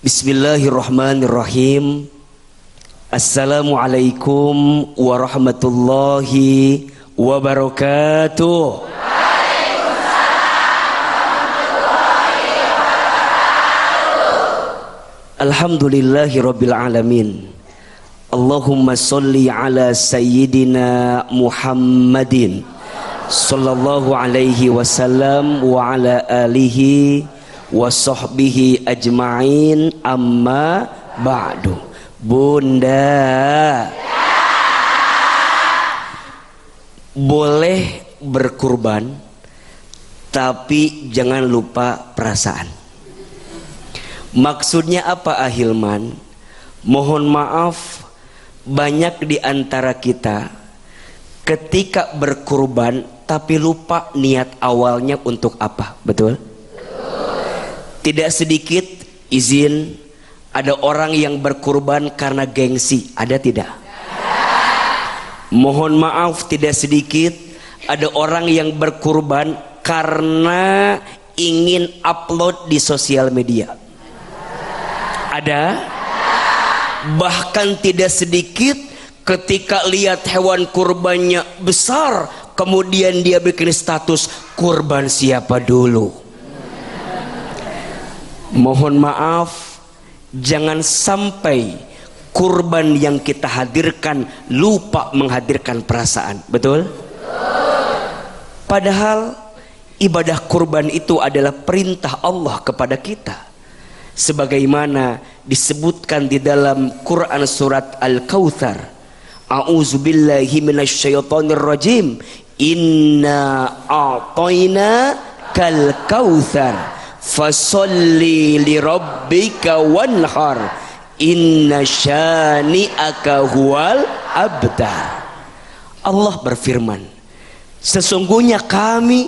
Bismillahirrahmanirrahim. Assalamualaikum warahmatullahi wabarakatuh. Alhamdulillahi rabbil alamin. Allahumma sholli ala sayyidina Muhammadin sallallahu alaihi wasallam wa ala alihi wa sahbihi ajma'in, amma ba'du. Bunda, boleh berkurban tapi jangan lupa perasaan. Maksudnya apa, Ahilman? Mohon maaf, banyak di antara kita ketika berkurban tapi lupa niat awalnya untuk apa. Betul? Tidak sedikit, izin, ada orang yang berkurban karena gengsi. Ada tidak? Mohon maaf, tidak sedikit ada orang yang berkurban karena ingin upload di sosial media. Ada? Bahkan tidak sedikit ketika lihat hewan kurbannya besar, kemudian dia bikin status kurban siapa dulu. Mohon maaf, jangan sampai kurban yang kita hadirkan lupa menghadirkan perasaan. Betul? Padahal ibadah kurban itu adalah perintah Allah kepada kita, sebagaimana disebutkan di dalam Quran surat Al-Kautsar. A'udzubillahi minasyaitonir rajim. Inna a'tayna kal kautsar fasolli li rabbika wanhar inna syani'aka huwal abtar. Allah berfirman, sesungguhnya kami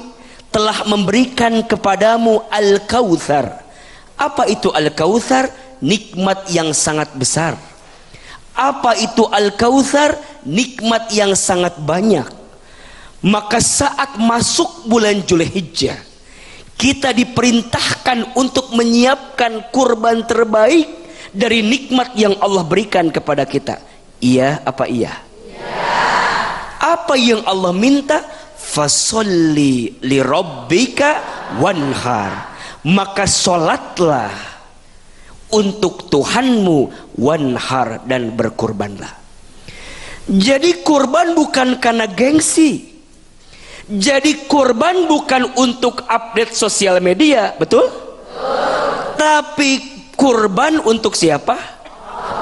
telah memberikan kepadamu Al-Kautsar. Apa itu Al-Kautsar? Nikmat yang sangat besar. Apa itu Al-Kautsar? Nikmat yang sangat banyak. Maka saat masuk bulan Zulhijjah, kita diperintahkan untuk menyiapkan kurban terbaik dari nikmat yang Allah berikan kepada kita. Iya apa iya? Apa yang Allah minta? Fasolli li rabbika wanhar. Maka sholatlah untuk Tuhanmu, wanhar, dan berkurbanlah. Jadi kurban bukan karena gengsi. Jadi kurban bukan untuk update sosial media, betul? Tapi kurban untuk siapa?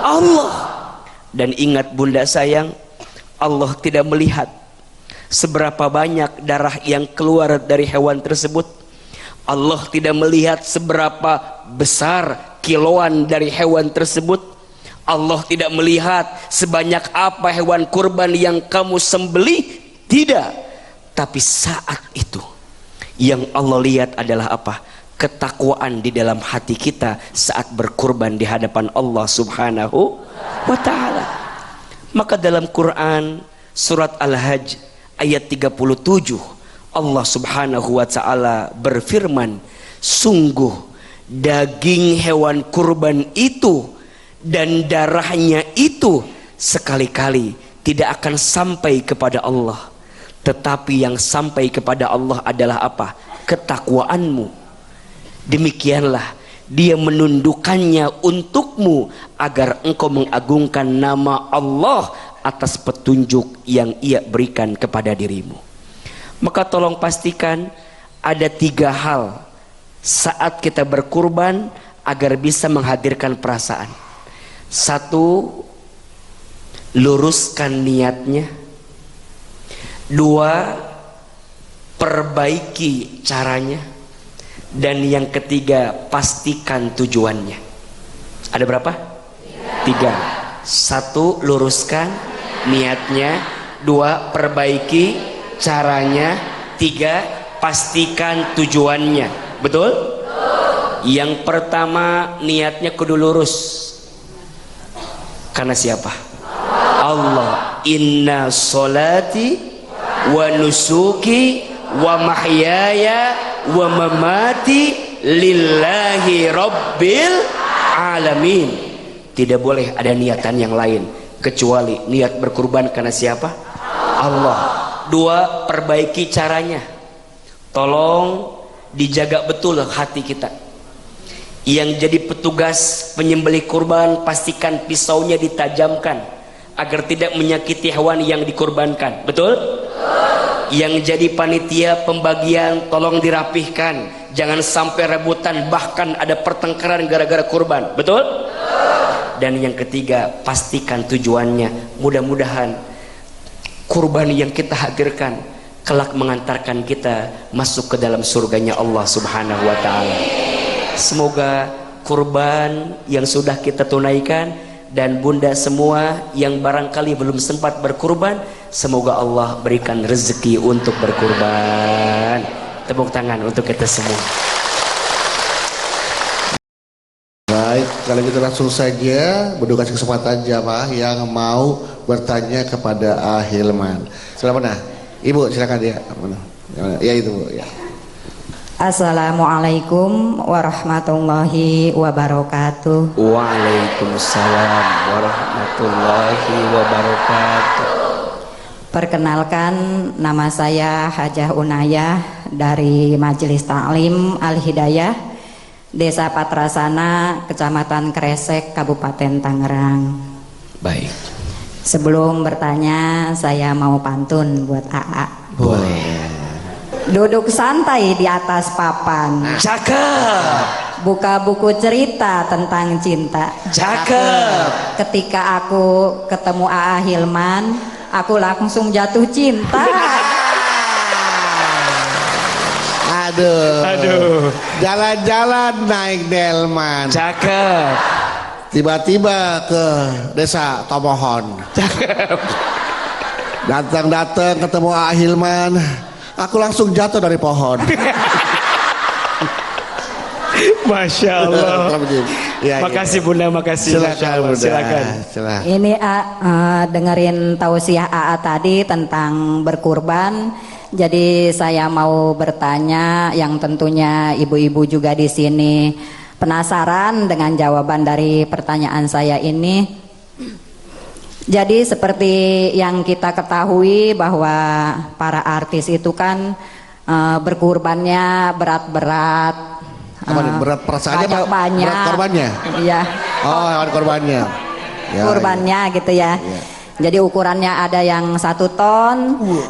Allah. Dan ingat bunda sayang, Allah tidak melihat seberapa banyak darah yang keluar dari hewan tersebut. Allah tidak melihat seberapa besar kiloan dari hewan tersebut. Allah tidak melihat sebanyak apa hewan kurban yang kamu sembelih. Tidak. Tapi saat itu yang Allah lihat adalah apa? Ketakwaan di dalam hati kita saat berkurban di hadapan Allah subhanahu wa ta'ala. Maka dalam Quran surat Al-Hajj ayat 37, Allah subhanahu wa ta'ala berfirman, sungguh daging hewan kurban itu dan darahnya itu sekali-kali tidak akan sampai kepada Allah, tetapi yang sampai kepada Allah adalah apa? Ketakwaanmu. Demikianlah dia menundukkannya untukmu agar engkau mengagungkan nama Allah atas petunjuk yang ia berikan kepada dirimu. Maka tolong pastikan ada 3 hal saat kita berkurban agar bisa menghadirkan perasaan. 1, luruskan niatnya. 2, perbaiki caranya. Dan yang ketiga, pastikan tujuannya. Ada berapa? 3. 1, luruskan niatnya. 2, perbaiki caranya. 3, pastikan tujuannya. Betul? Yang pertama, niatnya kudu lurus. Karena siapa? Allah. Inna sholati wa nusuki wa mahyaya wa mamati lillahi rabbil alamin. Tidak boleh ada niatan yang lain kecuali niat berkurban karena siapa? Allah. Dua, perbaiki caranya. Tolong dijaga betul hati kita. Yang jadi petugas penyembelih kurban, pastikan pisaunya ditajamkan agar tidak menyakiti hewan yang dikurbankan. Betul? Yang jadi panitia pembagian, tolong dirapihkan, jangan sampai rebutan, bahkan ada pertengkaran gara-gara kurban. Betul? Dan yang ketiga, pastikan tujuannya. Mudah-mudahan kurban yang kita hadirkan kelak mengantarkan kita masuk ke dalam surganya Allah Subhanahu wa ta'ala. Semoga kurban yang sudah kita tunaikan, dan bunda semua yang barangkali belum sempat berkurban, semoga Allah berikan rezeki untuk berkurban. Tepuk tangan untuk kita semua. Baik, kalau kita langsung saja berdua kasih kesempatan jamaah yang mau bertanya kepada Ahilman. Selamat mana? Ibu silakan dia. Ya itu Bu, ya. Assalamualaikum warahmatullahi wabarakatuh. Waalaikumsalam warahmatullahi wabarakatuh. Perkenalkan, nama saya Hajah Unayah dari Majelis Ta'lim Al-Hidayah, Desa Patrasana, Kecamatan Kresek, Kabupaten Tangerang. Baik. Sebelum bertanya, saya mau pantun buat AA. Boleh. Duduk santai di atas papan, Cakep. buka buku cerita tentang cinta. Cakep. Ketika aku ketemu AA Hilman, aku langsung jatuh cinta. Aduh. Jalan-jalan naik delman. Cakep. Tiba-tiba ke desa Tomohon. Cakep. Datang-datang ketemu Ahilman, aku langsung jatuh dari pohon. Masya Allah. Ya, makasih ya. Bunda, makasih. Silakan Bunda. Silakan. Silakan. Ini dengerin tausiah AA tadi tentang berkurban. Jadi saya mau bertanya, yang tentunya ibu-ibu juga di sini penasaran dengan jawaban dari pertanyaan saya ini. Jadi seperti yang kita ketahui bahwa para artis itu kan berkurbannya berat-berat. Berat perasaannya apa? Banyak. Berat korbannya? Iya. Oh, hewan korbannya. Ya, Kurbannya ya. gitu ya. Ya. Jadi ukurannya ada yang 1 ton,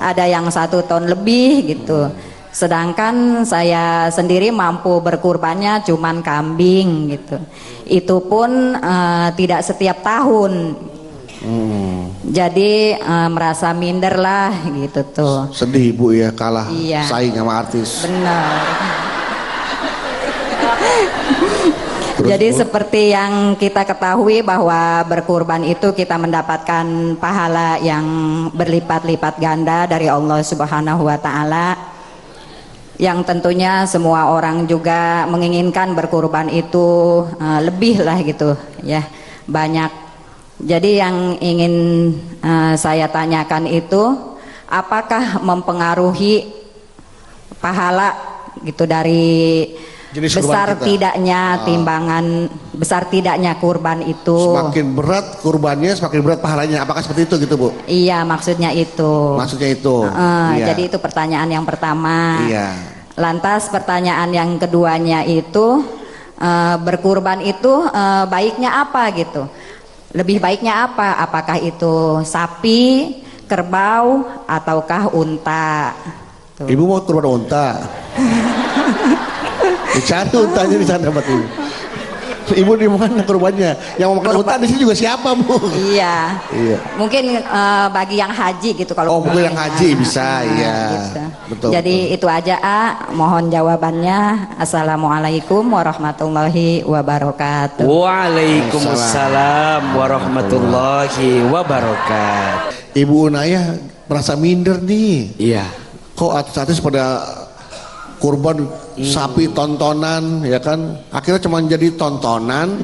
ada yang 1 ton lebih gitu. Sedangkan saya sendiri mampu berkurbannya cuman kambing gitu. Itu pun tidak setiap tahun. Jadi merasa minder lah gitu tuh. Sedih Bu ya, kalah Iya. saing sama artis. Benar. Terus, Jadi Bu? seperti yang kita ketahui bahwa berkurban itu kita mendapatkan pahala yang berlipat-lipat ganda dari Allah Subhanahu wa ta'ala, yang tentunya semua orang juga menginginkan berkurban itu lebih lah gitu ya, banyak. Jadi yang ingin saya tanyakan itu, apakah mempengaruhi pahala gitu dari Jenis besar kurban kita. tidaknya timbangan, besar tidaknya kurban itu? Semakin berat kurbannya, semakin berat pahalanya. Apakah seperti itu gitu Bu? Iya, maksudnya itu. Maksudnya itu. Iya. Jadi itu pertanyaan yang pertama. Iya. Lantas pertanyaan yang keduanya itu, berkurban itu baiknya apa gitu? Lebih baiknya apa? Apakah itu sapi, kerbau, ataukah unta? Tuh. Ibu mau kurban unta? Dicari untanya di sana Mbak Ibu. Ibu di mana kurbannya? Yang mau makan unta di sini juga siapa Bu? Iya. Iya. Mungkin bagi yang haji gitu kalau. Oh, mungkin yang haji bisa, iya. Gitu. Betul. Jadi betul. itu aja mohon jawabannya. Assalamualaikum warahmatullahi wabarakatuh. Waalaikumsalam warahmatullahi wabarakatuh. Ibu Unayah merasa minder nih. Iya. Kok artis-artis pada kurban sapi tontonan ya kan, akhirnya cuma jadi tontonan.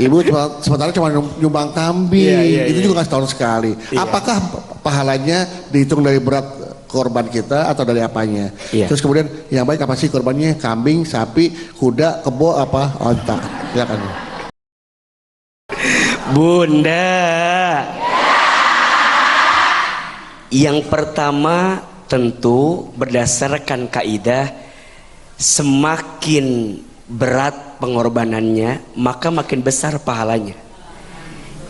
Ibu sementara cuma nyumbang kambing. Itu juga nggak setahun sekali. Apakah pahalanya dihitung dari berat korban kita atau dari apanya? Iya. Terus kemudian yang baik apa sih korbannya? Kambing, sapi, kuda, kebo, apa? Onta. Silakan. Bunda, yang pertama tentu berdasarkan kaidah semakin berat pengorbanannya maka makin besar pahalanya.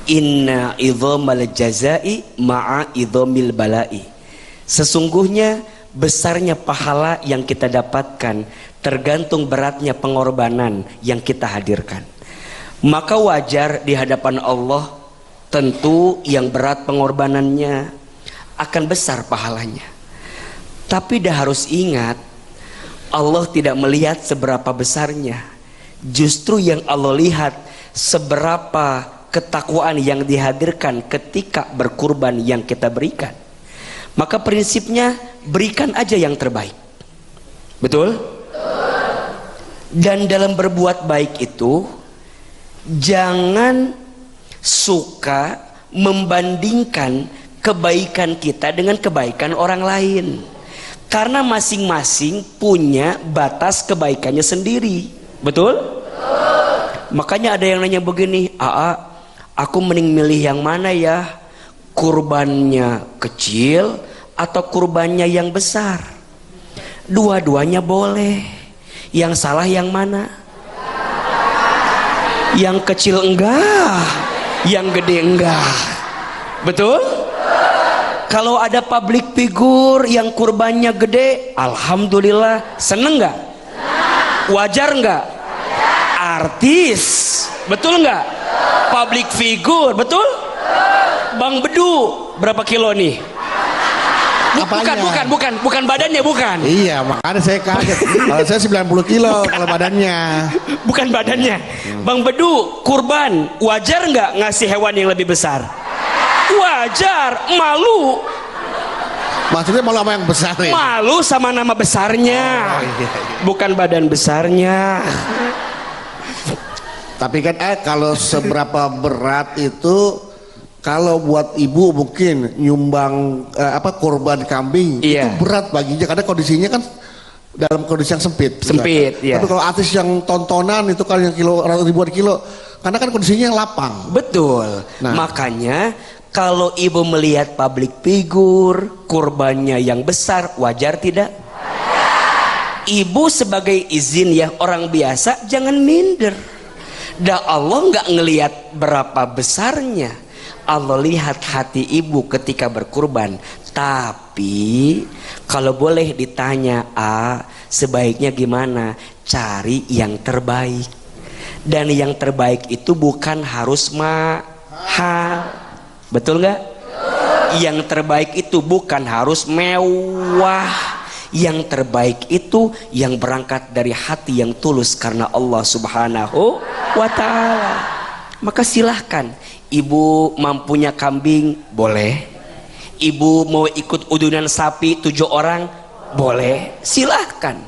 Inna idhamal jazai ma'a idhamil balai. Sesungguhnya besarnya pahala yang kita dapatkan tergantung beratnya pengorbanan yang kita hadirkan. Maka wajar di hadapan Allah tentu yang berat pengorbanannya akan besar pahalanya. Tapi dah harus ingat, Allah tidak melihat seberapa besarnya. Justru yang Allah lihat seberapa ketakwaan yang dihadirkan ketika berkurban yang kita berikan. Maka prinsipnya berikan aja yang terbaik. Betul? Dan dalam berbuat baik itu jangan suka membandingkan kebaikan kita dengan kebaikan orang lain. Karena masing-masing punya batas kebaikannya sendiri. Betul? Makanya ada yang nanya begini, aku mending milih yang mana ya? Kurbannya kecil atau kurbannya yang besar? Dua-duanya boleh. Yang salah yang mana? Yang kecil enggak, yang gede enggak. Betul? Kalau ada public figure yang kurbannya gede, alhamdulillah, seneng enggak? Wajar enggak? Artis, betul enggak? Public figure, betul? Bang Bedu berapa kilo nih? Bukan badannya, bukan. Iya, makanya saya kaget. Kalau saya 90 kilo kalau badannya. Bukan badannya. Bang Bedu kurban, wajar nggak ngasih hewan yang lebih besar? Wajar, malu. Maksudnya malu sama yang besar ya? Malu sama nama besarnya. Iya. Bukan badan besarnya. Tapi kan kalau seberapa berat itu, kalau buat ibu mungkin nyumbang korban kambing iya, itu berat baginya karena kondisinya kan dalam kondisi yang sempit. Iya. Tapi kalau artis yang tontonan itu kan yang ribuan kilo, karena kan kondisinya lapang. Betul. Nah, makanya kalau ibu melihat public figure kurbannya yang besar, wajar tidak? Ibu sebagai izin ya orang biasa jangan minder. Dan Allah nggak ngelihat berapa besarnya, Allah lihat hati ibu ketika berkurban. Tapi kalau boleh ditanya, sebaiknya gimana? Cari yang terbaik. Dan yang terbaik itu bukan harus mahal. Betul nggak? Yang terbaik itu bukan harus mewah. Yang terbaik itu yang berangkat dari hati yang tulus karena Allah Subhanahu wa ta'ala. Maka silahkan, ibu mampunya kambing, boleh. Ibu mau ikut udunan sapi 7 orang, boleh. Silahkan.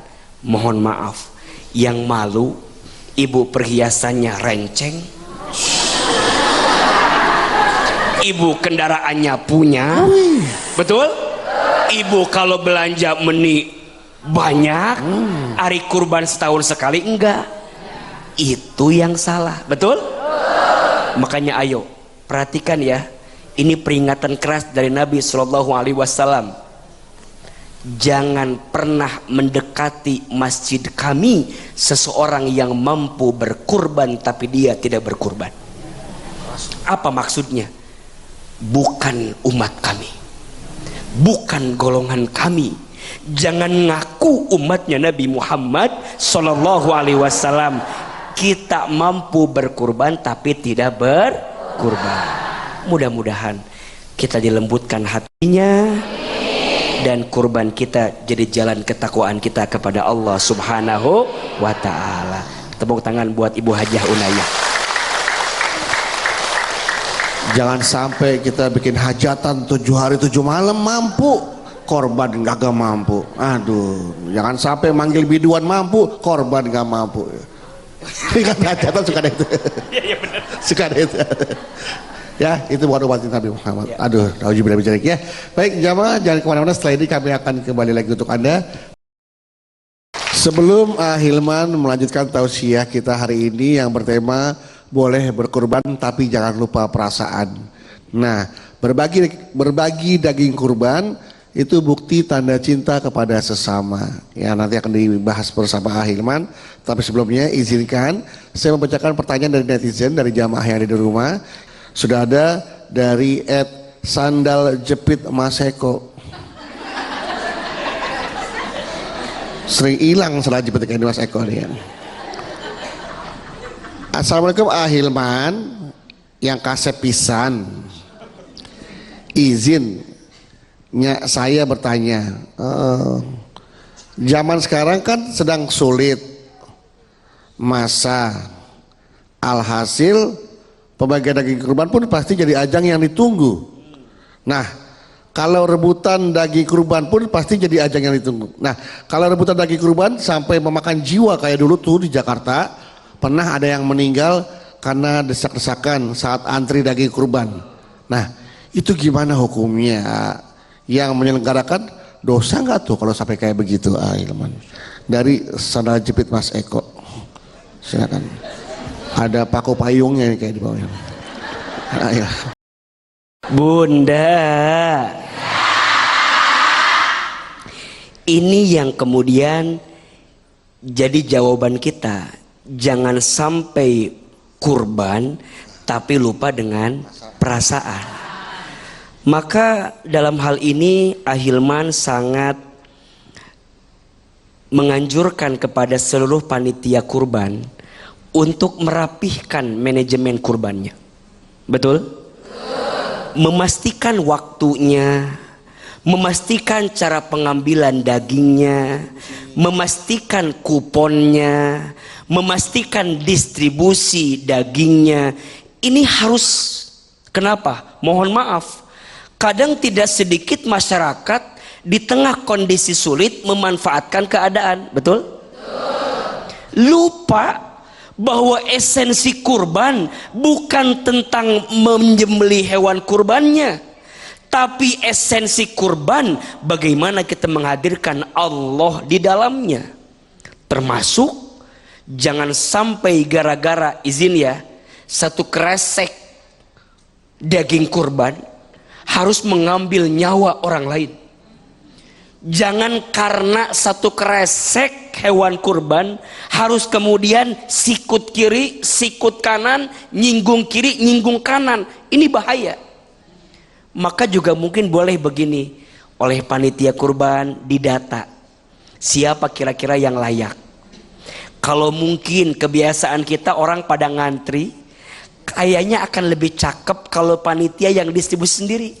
Mohon maaf, yang malu ibu perhiasannya renceng, ibu kendaraannya punya, betul? Ibu kalau belanja meni banyak, hari kurban setahun sekali enggak. Itu yang salah, betul? Makanya ayo perhatikan ya, ini peringatan keras dari Nabi SAW. Jangan pernah mendekati masjid kami seseorang yang mampu berkurban tapi dia tidak berkurban. Apa maksudnya? Bukan umat kami, bukan golongan kami. Jangan ngaku umatnya Nabi Muhammad SAW. Kita mampu berkurban tapi tidak berkurban. Mudah-mudahan kita dilembutkan hatinya dan kurban kita jadi jalan ketakwaan kita kepada Allah Subhanahu wa ta'ala. Tepuk tangan buat Ibu Hajah Unayah. jangan sampai kita bikin hajatan 7 hari 7 malam mampu, korban gak mampu. Aduh, jangan sampai manggil biduan mampu, korban gak mampu. Kan hajatan suka ada itu. Iya benar. Suka ada itu. Ya, itu bukan umat Nabi Muhammad. Ya. Aduh, nauzubillah min dzalik ya. Baik, jamaah jangan kemana-mana. Setelah ini kami akan kembali lagi untuk Anda. Sebelum Hilman melanjutkan tausiah kita hari ini yang bertema boleh berkurban tapi jangan lupa perasaan. Nah, berbagi daging kurban itu bukti tanda cinta kepada sesama. Ya, nanti akan dibahas bersama Hilman. Tapi sebelumnya izinkan saya membacakan pertanyaan dari netizen, dari jamaah yang ada di rumah. Sudah ada dari @sandal jepit Mas Eko. Sering hilang salah jepit kayak Mas Eko nih. Assalamualaikum Hilman yang kasep pisan. Izinnya saya bertanya. Zaman sekarang kan sedang sulit masa, alhasil pembagian daging kurban pun pasti jadi ajang yang ditunggu. Nah, kalau rebutan daging kurban pun pasti jadi ajang yang ditunggu. Nah, kalau rebutan daging kurban sampai memakan jiwa kayak dulu tuh di Jakarta, pernah ada yang meninggal karena desak-desakan saat antri daging kurban. Nah, itu gimana hukumnya? Yang menyelenggarakan dosa nggak tuh kalau sampai kayak begitu? Hilman dari sandal jepit Mas Eko, silakan. Ada paku payungnya kayak di bawah. Ayo. Bunda, ini yang kemudian jadi jawaban kita. Jangan sampai kurban tapi lupa dengan perasaan. Maka dalam hal ini Hilman sangat menganjurkan kepada seluruh panitia kurban untuk merapihkan manajemen kurbannya. Betul? Memastikan waktunya, memastikan cara pengambilan dagingnya, memastikan kuponnya, memastikan distribusi dagingnya. Ini harus, kenapa? Mohon maaf, kadang tidak sedikit masyarakat di tengah kondisi sulit memanfaatkan keadaan. Betul? Lupa bahwa esensi kurban bukan tentang menyembelih hewan kurbannya, tapi esensi kurban bagaimana kita menghadirkan Allah di dalamnya. Termasuk jangan sampai gara-gara, izin ya, satu kresek daging kurban harus mengambil nyawa orang lain. Jangan karena satu kresek hewan kurban harus kemudian sikut kiri, sikut kanan, nyinggung kiri, nyinggung kanan. Ini bahaya. Maka juga mungkin boleh begini, oleh panitia kurban didata siapa kira-kira yang layak. Kalau mungkin kebiasaan kita orang pada ngantri, kayaknya akan lebih cakep kalau panitia yang distribusi sendiri.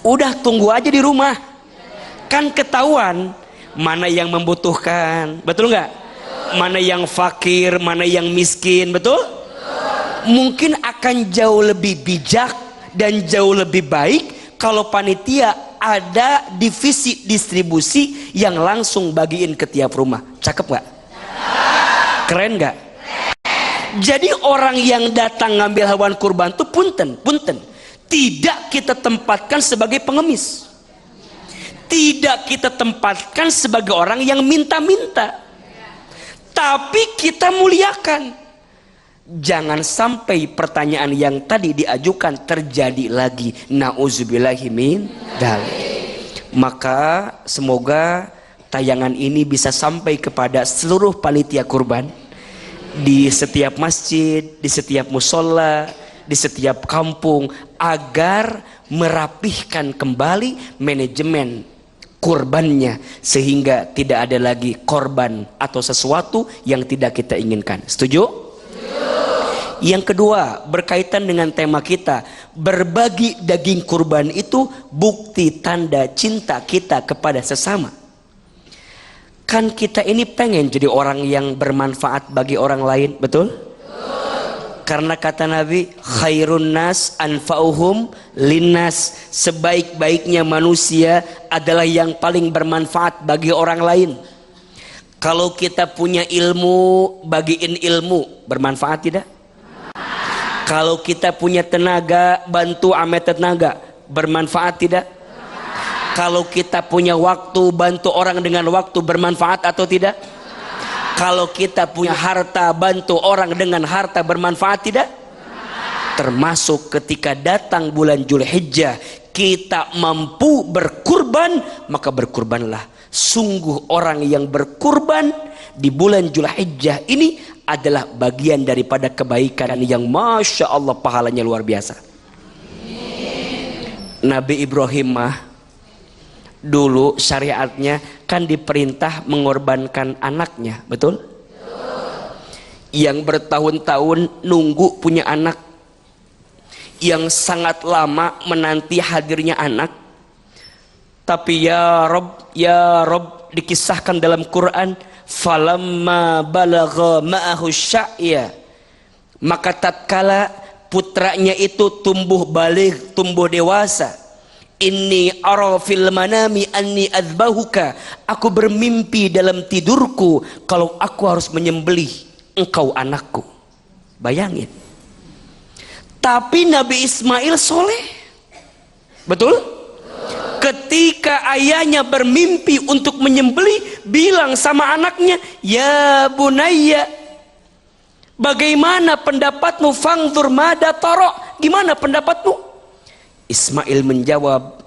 Udah tunggu aja di rumah. Kan ketahuan mana yang membutuhkan, betul nggak? Mana yang fakir, mana yang miskin, betul? Mungkin akan jauh lebih bijak dan jauh lebih baik kalau panitia ada divisi distribusi yang langsung bagiin ke tiap rumah. Cakep nggak? Keren nggak? Jadi orang yang datang ngambil hewan kurban itu punten, tidak kita tempatkan sebagai pengemis. Tidak kita tempatkan sebagai orang yang minta-minta, tapi kita muliakan. Jangan sampai pertanyaan yang tadi diajukan terjadi lagi. Nauzubillahi min dzalik. Maka semoga tayangan ini bisa sampai kepada seluruh panitia kurban di setiap masjid, di setiap musola, di setiap kampung, agar merapihkan kembali manajemen kurbannya sehingga tidak ada lagi korban atau sesuatu yang tidak kita inginkan. Setuju? Yang kedua, berkaitan dengan tema kita, berbagi daging kurban itu bukti tanda cinta kita kepada sesama. Kan kita ini pengen jadi orang yang bermanfaat bagi orang lain, betul? Karena kata Nabi, khairun nas anfa'uhum linnas, sebaik-baiknya manusia adalah yang paling bermanfaat bagi orang lain. Kalau kita punya ilmu, bagiin ilmu, bermanfaat tidak? Kalau kita punya tenaga, bantu ame tenaga, bermanfaat tidak? Kalau kita punya waktu, bantu orang dengan waktu, bermanfaat atau tidak? Kalau kita punya harta, bantu orang dengan harta, bermanfaat tidak? Termasuk ketika datang bulan Dzulhijjah, kita mampu berkurban, maka berkurbanlah. Sungguh orang yang berkurban di bulan Dzulhijjah ini adalah bagian daripada kebaikan yang Masya Allah pahalanya luar biasa. Nabi Ibrahim mah dulu syariatnya kan diperintah mengorbankan anaknya, betul? Yang bertahun-tahun nunggu punya anak, yang sangat lama menanti hadirnya anak. Tapi ya Rob dikisahkan dalam Quran, falamma balagha ma'ahu sya'ya, maka tatkala putranya itu tumbuh balik, tumbuh dewasa, inni ara fil manami anni adzbahuka, aku bermimpi dalam tidurku kalau aku harus menyembelih engkau anakku. Bayangin. Tapi Nabi Ismail soleh, betul? Ketika ayahnya bermimpi untuk menyembelih, bilang sama anaknya, ya bunayya, bagaimana pendapatmu? Fangdur mada taro, gimana pendapatmu? Ismail menjawab,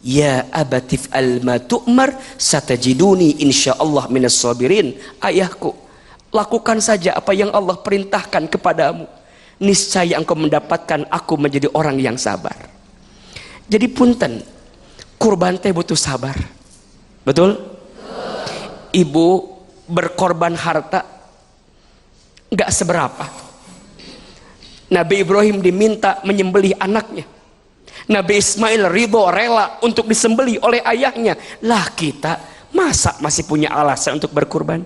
ya abatif al-ma tu'mar satajiduni insyaallah minas sabirin. Ayahku, lakukan saja apa yang Allah perintahkan kepadamu, niscaya engkau mendapatkan aku menjadi orang yang sabar. Jadi punten, kurban teh butuh sabar, betul? Ibu berkorban harta nggak seberapa. Nabi Ibrahim diminta menyembelih anaknya, Nabi Ismail ridho rela untuk disembelih oleh ayahnya. Lah kita masa masih punya alasan untuk berkurban,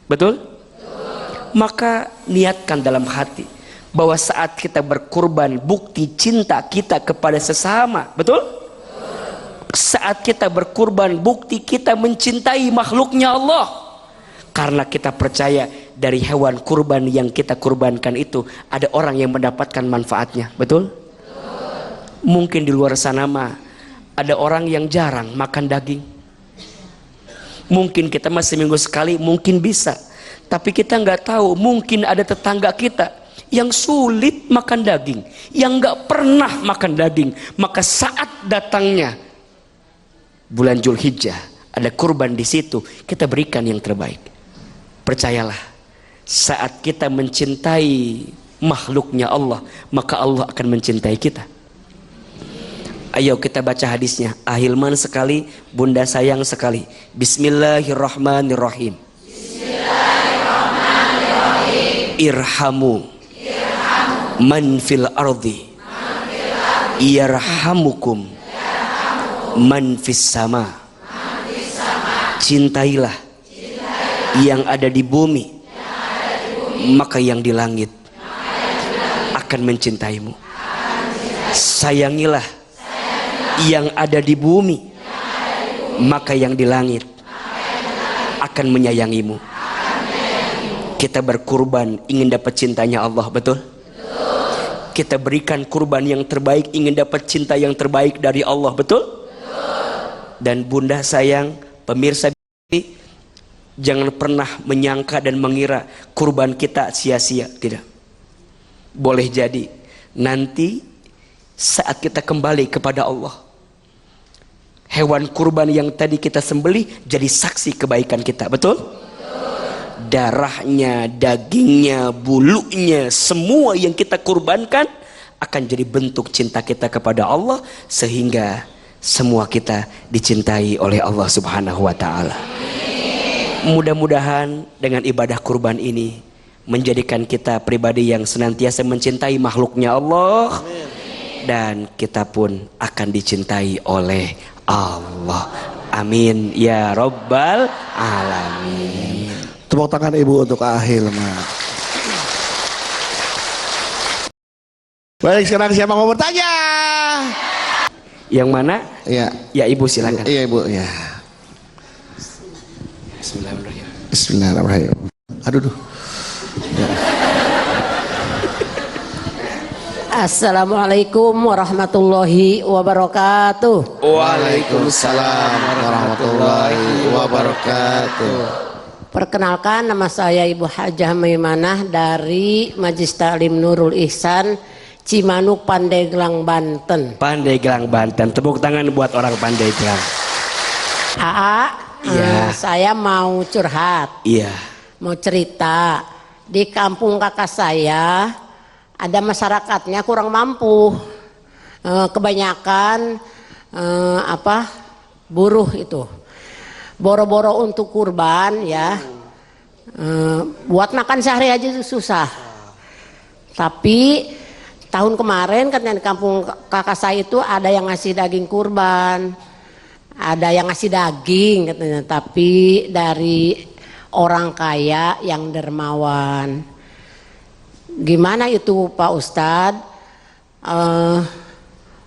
betul? Maka niatkan dalam hati bahwa saat kita berkurban bukti cinta kita kepada sesama, betul? Saat kita berkurban bukti kita mencintai makhluknya Allah, karena kita percaya dari hewan kurban yang kita kurbankan itu ada orang yang mendapatkan manfaatnya, betul? Mungkin di luar sana mah ada orang yang jarang makan daging, mungkin kita masih seminggu sekali mungkin bisa, tapi kita nggak tahu mungkin ada tetangga kita yang sulit makan daging, yang nggak pernah makan daging. Maka saat datangnya bulan Dzulhijjah, ada kurban di situ, kita berikan yang terbaik. Percayalah, saat kita mencintai makhluknya Allah, maka Allah akan mencintai kita. Ayo kita baca hadisnya. Ahilman sekali, bunda sayang sekali. Bismillahirrahmanirrahim. Bismillahirrahmanirrahim. Irhamu man fil ardi yarhamukum man fis sama. Cintailah yang ada di bumi, maka yang di langit akan mencintaimu. Sayangilah yang ada di bumi, maka yang di langit akan menyayangimu. Kita berkurban ingin dapat cintanya Allah, betul? Kita berikan kurban yang terbaik ingin dapat cinta yang terbaik dari Allah, betul? Dan bunda sayang, pemirsa, jangan pernah menyangka dan mengira kurban kita sia-sia. Tidak. Boleh jadi nanti saat kita kembali kepada Allah, hewan kurban yang tadi kita sembelih jadi saksi kebaikan kita, betul? Darahnya, dagingnya, bulunya, semua yang kita kurbankan akan jadi bentuk cinta kita kepada Allah, sehingga semua kita dicintai oleh Allah Subhanahu wa ta'ala. Mudah-mudahan dengan ibadah kurban ini menjadikan kita pribadi yang senantiasa mencintai makhluknya Allah. Amin. Dan kita pun akan dicintai oleh Allah. Amin ya Rabbal Alamin. Tepuk tangan ibu untuk Ahilman. Baik, sekarang siapa mau bertanya? Yang mana? Ya. Ya ibu silakan. Iya ibu ya. Bismillahirrahmanirrahim. Bismillahirrahmanirrahim. Aduh. Ya. Assalamualaikum warahmatullahi wabarakatuh. Waalaikumsalam warahmatullahi wabarakatuh. Perkenalkan, nama saya Ibu Hajah Maimanah dari Majelis Ta'lim Nurul Ihsan, Cimanuk, Pandeglang, Banten. Pandeglang, Banten. Tepuk tangan buat orang Pandeglang. Iya. Saya mau curhat. Iya. Mau cerita. Di kampung kakak saya ada masyarakatnya kurang mampu. Kebanyakan buruh itu. Boro-boro untuk kurban ya. Buat makan sehari aja itu susah. Tapi tahun kemarin katanya di kampung kakak saya itu ada yang ngasih daging kurban, ada yang ngasih daging katanya, tapi dari orang kaya yang dermawan. Gimana itu Pak Ustadz?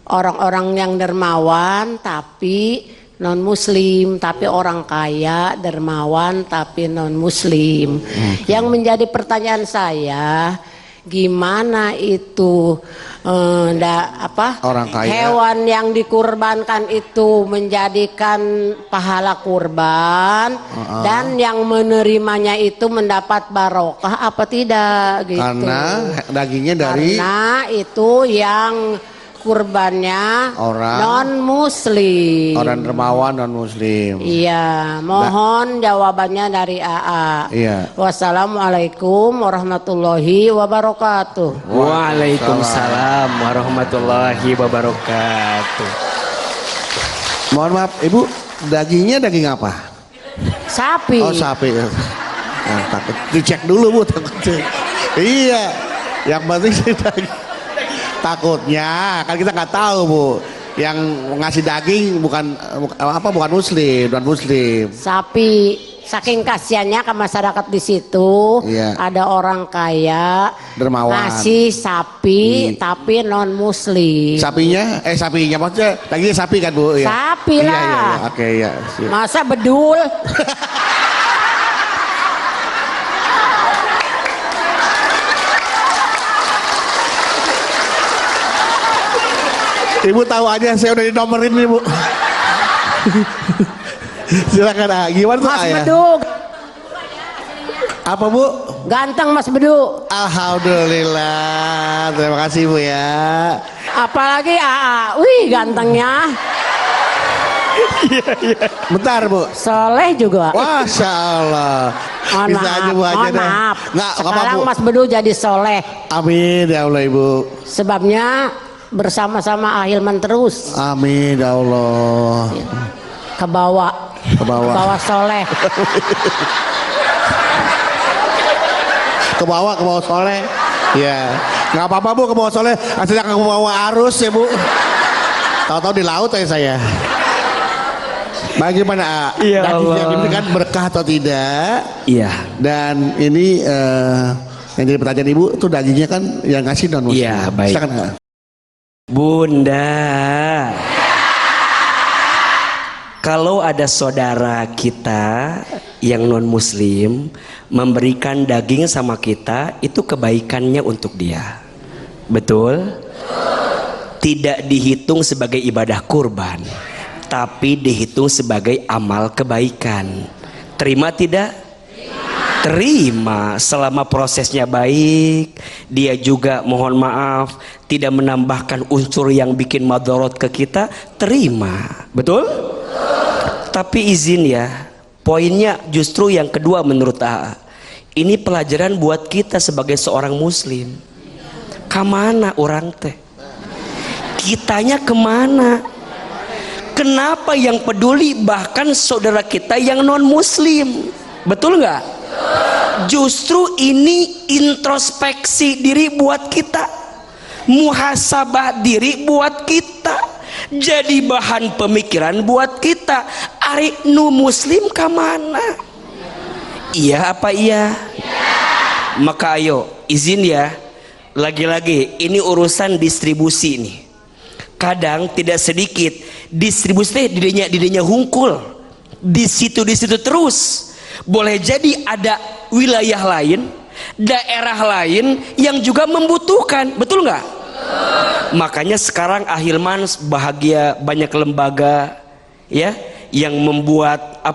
Orang-orang yang dermawan tapi non muslim, tapi orang kaya dermawan tapi non muslim. Yang menjadi pertanyaan saya, gimana itu orang kaya, hewan yang dikurbankan itu menjadikan pahala kurban dan yang menerimanya itu mendapat barokah apa tidak gitu. Karena dagingnya dari, karena itu yang kurbannya orang non muslim, orang dermawan non muslim. Iya, mohon jawabannya dari AA. Iya. Wassalamualaikum warahmatullahi wabarakatuh. Waalaikumsalam warahmatullahi wabarakatuh. Mohon maaf Ibu, dagingnya daging apa? Sapi. Oh, sapi. Nah, takut dicek dulu Bu, takut. Iya, yang penting sih daging. Takutnya kan kita nggak tahu Bu, yang ngasih daging bukan muslim, non muslim. Sapi. Saking kasihannya ke masyarakat di situ, iya, ada orang kaya dermawan ngasih sapi tapi non muslim. Sapinya maksudnya dagingnya sapi kan Bu? Ya. Sapi lah. Iya. Oke, ya. Masa bedul? Ibu tahu aja, saya udah dinomorin nih Bu. Silakan gimana tuh Mas Ayah? Bedu. Apa Bu? Ganteng Mas Bedu. Alhamdulillah, terima kasih Bu ya. Apalagi AA, wih gantengnya. Bentar Bu. Soleh juga. Masya Allah. Bisa aja Bu aja dah. Maaf. Nggak Sekarang apa-apa Bu. Mas Bedu jadi soleh. Amin ya Allah Ibu. Sebabnya bersama-sama Ahilman terus. Amin ya Allah. Ke bawah. Ke bawah. Soleh. Ke bawah soleh. Ya, nggak apa-apa Bu, ke bawah soleh. Aslinya ke bawah arus ya Bu. Tahu-tahu di laut ya saya. Bagaimana? Ya Daging yang Allah. diberikan berkah atau tidak? Iya. Dan ini yang jadi pertanyaan Ibu tuh dagingnya kan yang ngasih non muslim. Iya, baik. Silakan Kak. Bunda, kalau ada saudara kita yang non muslim memberikan daging sama kita, itu kebaikannya untuk dia. Betul? Tidak dihitung sebagai ibadah kurban, tapi dihitung sebagai amal kebaikan. Terima tidak? Terima, selama prosesnya baik, dia juga mohon maaf tidak menambahkan unsur yang bikin madorot ke kita, terima. Betul? Tapi izin ya, poinnya justru yang kedua menurut AA. Ini pelajaran buat kita sebagai seorang muslim. Kemana orang teh? Kitanya kemana? Kenapa yang peduli bahkan saudara kita yang non muslim? Betul nggak? Justru ini introspeksi diri buat kita, muhasabah diri buat kita, jadi bahan pemikiran buat kita. Ari nu muslim kemana? Iya apa iya? Maka ayo izin ya, lagi-lagi ini urusan distribusi nih. Kadang tidak sedikit distribusi dirinya hungkul di situ terus. Boleh jadi ada wilayah lain, daerah lain yang juga membutuhkan, betul nggak? Makanya sekarang Ahilman bahagia, banyak lembaga ya yang membuat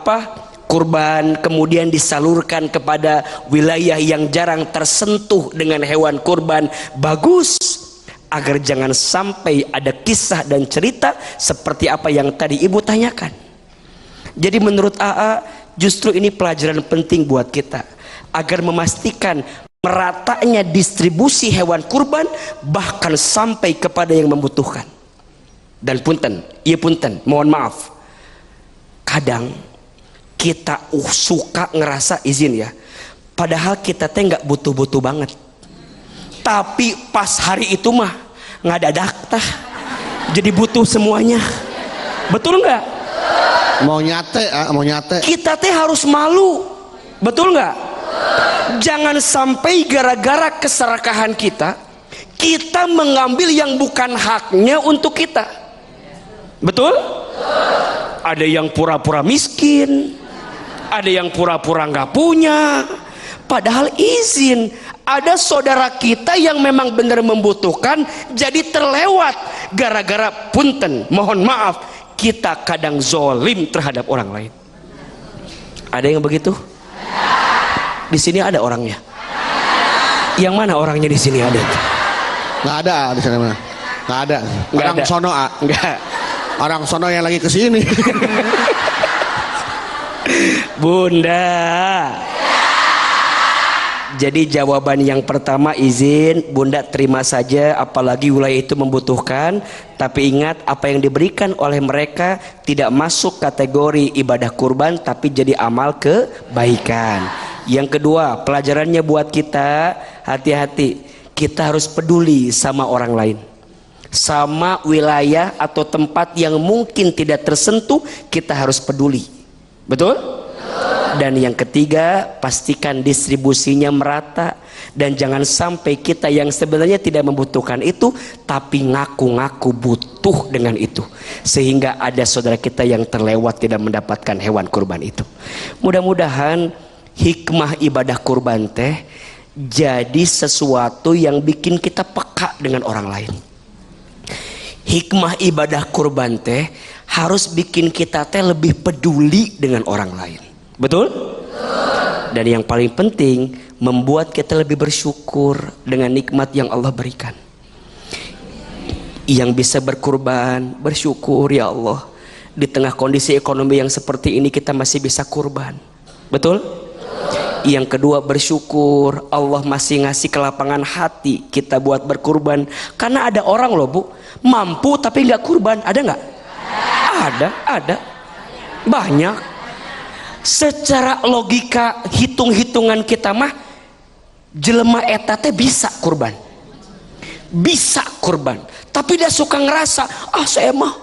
kurban kemudian disalurkan kepada wilayah yang jarang tersentuh dengan hewan kurban. Bagus, agar jangan sampai ada kisah dan cerita seperti apa yang tadi ibu tanyakan. Jadi menurut AA justru ini pelajaran penting buat kita agar memastikan meratanya distribusi hewan kurban bahkan sampai kepada yang membutuhkan. Dan punten, iya punten, mohon maaf, kadang kita suka ngerasa izin ya, padahal kita teh nggak butuh-butuh banget, tapi pas hari itu mah nggak dadak tah jadi butuh semuanya. Betul nggak? Mau nyate Kita teh harus malu, betul nggak? Jangan sampai gara-gara keserakahan kita mengambil yang bukan haknya untuk kita. Betul? Ada yang pura-pura miskin, ada yang pura-pura nggak punya, padahal izin. Ada saudara kita yang memang benar membutuhkan, jadi terlewat gara-gara punten, mohon maaf, kita kadang zolim terhadap orang lain. Ada yang begitu? Di sini ada orangnya. Yang mana orangnya di sini ada? nggak ada di sana mana? Nggak ada. Orang ada. sono Enggak. orang sono yang lagi kesini. Bunda. Jadi jawaban yang pertama izin, Bunda terima saja, apalagi wilayah itu membutuhkan. Tapi ingat, apa yang diberikan oleh mereka tidak masuk kategori ibadah kurban, tapi jadi amal kebaikan. Yang kedua, pelajarannya buat kita, hati-hati, kita harus peduli sama orang lain, sama wilayah atau tempat yang mungkin tidak tersentuh, kita harus peduli. Betul? Dan yang ketiga, pastikan distribusinya merata, dan jangan sampai kita yang sebenarnya tidak membutuhkan itu tapi ngaku-ngaku butuh dengan itu, sehingga ada saudara kita yang terlewat tidak mendapatkan hewan kurban itu. Mudah-mudahan hikmah ibadah kurban teh jadi sesuatu yang bikin kita peka dengan orang lain. Hikmah ibadah kurban teh harus bikin kita teh lebih peduli dengan orang lain. Betul? Dan yang paling penting, membuat kita lebih bersyukur dengan nikmat yang Allah berikan. Yang bisa berkurban, bersyukur ya Allah, di tengah kondisi ekonomi yang seperti ini kita masih bisa kurban. Betul? Yang kedua, bersyukur Allah masih ngasih kelapangan hati kita buat berkurban. Karena ada orang loh Bu, mampu tapi nggak kurban. Ada nggak? Ada. Banyak. Secara logika hitung-hitungan kita mah jelema eta teh bisa kurban, tapi dia suka ngerasa saya mah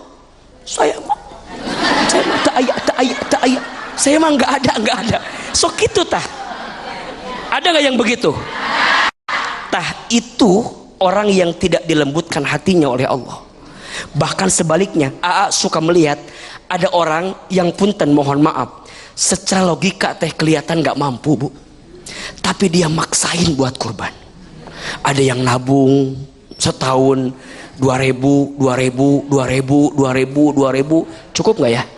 tak aya, saya mah nggak ada. So gitu tah. Ada nggak yang begitu? Tah, itu orang yang tidak dilembutkan hatinya oleh Allah. Bahkan sebaliknya, AA suka melihat ada orang yang punten, mohon maaf, secara logika teh kelihatan nggak mampu Bu, tapi dia maksain buat kurban. Ada yang nabung setahun 2.000, cukup nggak ya?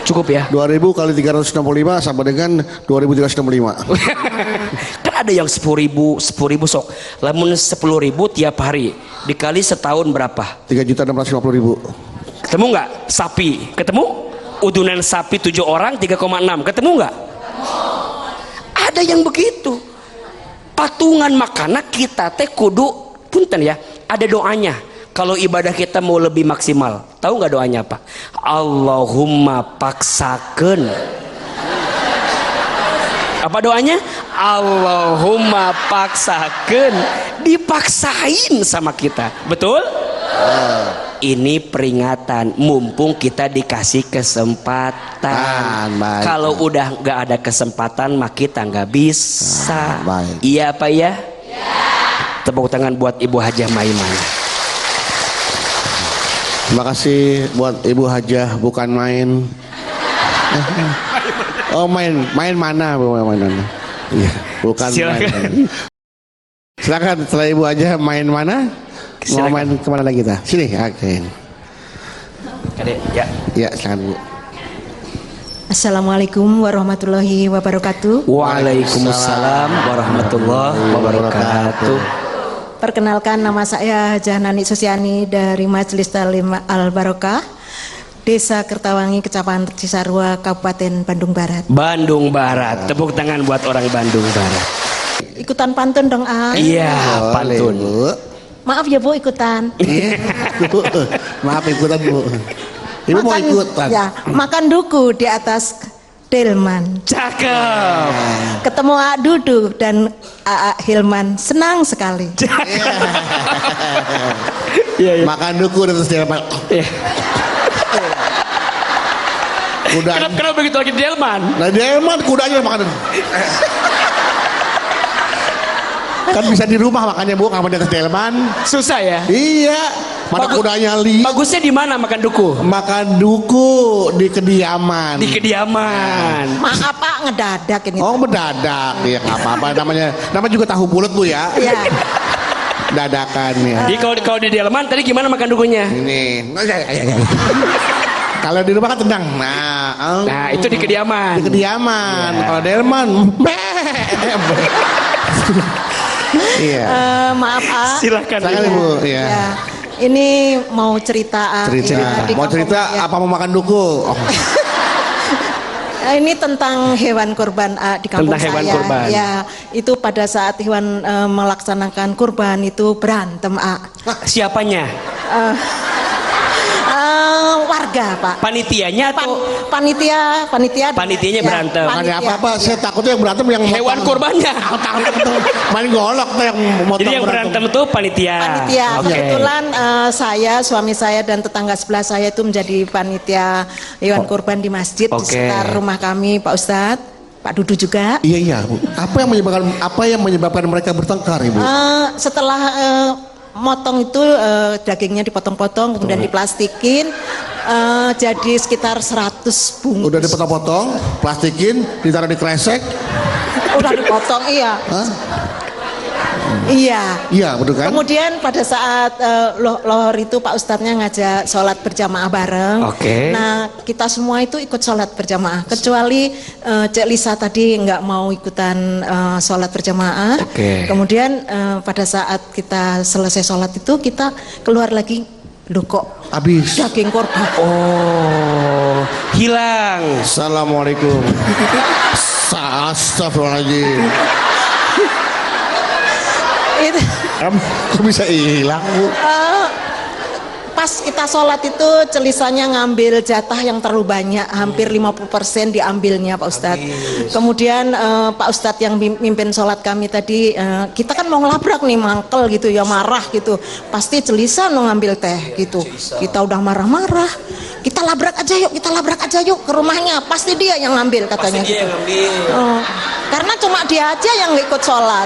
Cukup ya. 2.000 kali 365 sama dengan 2.365. Kan ada yang 10.000 sok. Lamun 10.000 tiap hari dikali setahun berapa? 3.650.000. Ketemu nggak? Sapi ketemu? Udunan sapi 7 orang 3,6 ketemu nggak? Ada yang begitu patungan. Makanya kita teh kudu punten ya, ada doanya kalau ibadah kita mau lebih maksimal. Tahu nggak doanya apa? Allahumma paksakeun. Apa doanya? Allahumma paksakeun, dipaksain sama kita. Betul? Ini peringatan, mumpung kita dikasih kesempatan. Kalau udah nggak ada kesempatan mah kita nggak bisa. Iya apa ya? Tepuk tangan buat Ibu Hajah Maimunah. Terima kasih buat Ibu Hajah, bukan main. Oh main mana Bu? Iya, bukan. Silakan. Main. Silakan setelah Ibu Hajah main mana? Mau main kemana lagi kita? Sini, oke. Kadek, ya. Ya, silakan Bu. Assalamualaikum warahmatullahi wabarakatuh. Waalaikumsalam warahmatullahi wabarakatuh. Perkenalkan, nama saya Hajah Nani Susiani dari Majelis Talim Al Barokah, Desa Kertawangi, Kecamatan Cisarua, Kabupaten Bandung Barat. Bandung Barat. Tepuk tangan buat orang Bandung Barat. Ikutan pantun dong, ah. Iya, Boleh, pantun. Bu. Maaf ya Bu, ikutan. Iya, Bu. Maaf ikutan Bu. Ibu mau ikutan. Ya, makan duku di atas delman. Cakep. Ketemu A Dudu dan A Hilman, senang sekali. Iya, iya. Makan duku di atas delman. Iya. Kuda. Kenapa begitu lagi di delman? Nah delman kudanya makan. Kan bisa di rumah makannya Bu, kamu di atas delman. Susah ya? Iya. Mana kudanya li? Bagusnya di mana makan duku? Makan duku di kediaman. Di kediaman. Maaf Pak, ngedadak ini. Oh mendadak ya nggak apa-apa namanya juga tahu bulat Bu ya. Ya. Dadakan ya. Jadi kalau di delman tadi gimana makan dukunya? Ini. Kalau di rumah kan tendang. Nah, itu di kediaman. Di kediaman. Iya. Kalau delman. Iya. Maaf A. Silakan. Silakan Ibu. Iya. Ya. Ini mau cerita A. Cerita. Ya, di Mau kampung, cerita ya. apa mau makan duku? Oh. Ini tentang hewan kurban A, di kampung Tentang hewan saya. kurban. Ya, itu pada saat hewan melaksanakan kurban itu berantem A. Siapanya? Warga Pak. Panitianya atau Panitianya Panitianya berantem. Makanya apa-apa saya takutnya yang berantem yang hewan motong. kurbannya? Main golok tuh yang motong. Jadi yang berantem tuh panitia. Panitia. Oke. Kebetulan saya, suami saya dan tetangga sebelah saya itu menjadi panitia hewan kurban di masjid di Oke. sekitar rumah kami, Pak Ustadz, Pak Dudu juga. Iya iya Bu. Apa yang menyebabkan mereka bertengkar Ibu? Setelah motong itu dagingnya dipotong-potong kemudian diplastikin, jadi sekitar 100 bungkus. Udah dipotong-potong, plastikin, ditaruh di kresek. Udah dipotong, iya. Hah? Iya. Iya betul kan? Kemudian pada saat lohor itu Pak Ustadznya ngajak sholat berjamaah bareng. Oke. Nah kita semua itu ikut sholat berjamaah, kecuali Cek Lisa tadi nggak mau ikutan sholat berjamaah. Oke. Kemudian pada saat kita selesai sholat itu kita keluar lagi, loh kok Habis. daging korban. Oh, hilang. Assalamualaikum. Astagfirullahaladzim. Itu, Kok bisa hilang Bu? pas kita sholat itu Celisanya ngambil jatah yang terlalu banyak, hampir 50% diambilnya Pak Ustadz. Kemudian Pak Ustadz yang mimpin sholat kami tadi, kita kan mau ngelabrak nih, mangkel gitu ya, marah gitu, pasti Celisa mau ngambil teh gitu. Kita udah marah-marah, kita labrak aja yuk ke rumahnya, pasti dia yang ngambil katanya gitu. Karena cuma dia aja yang nggak ikut sholat.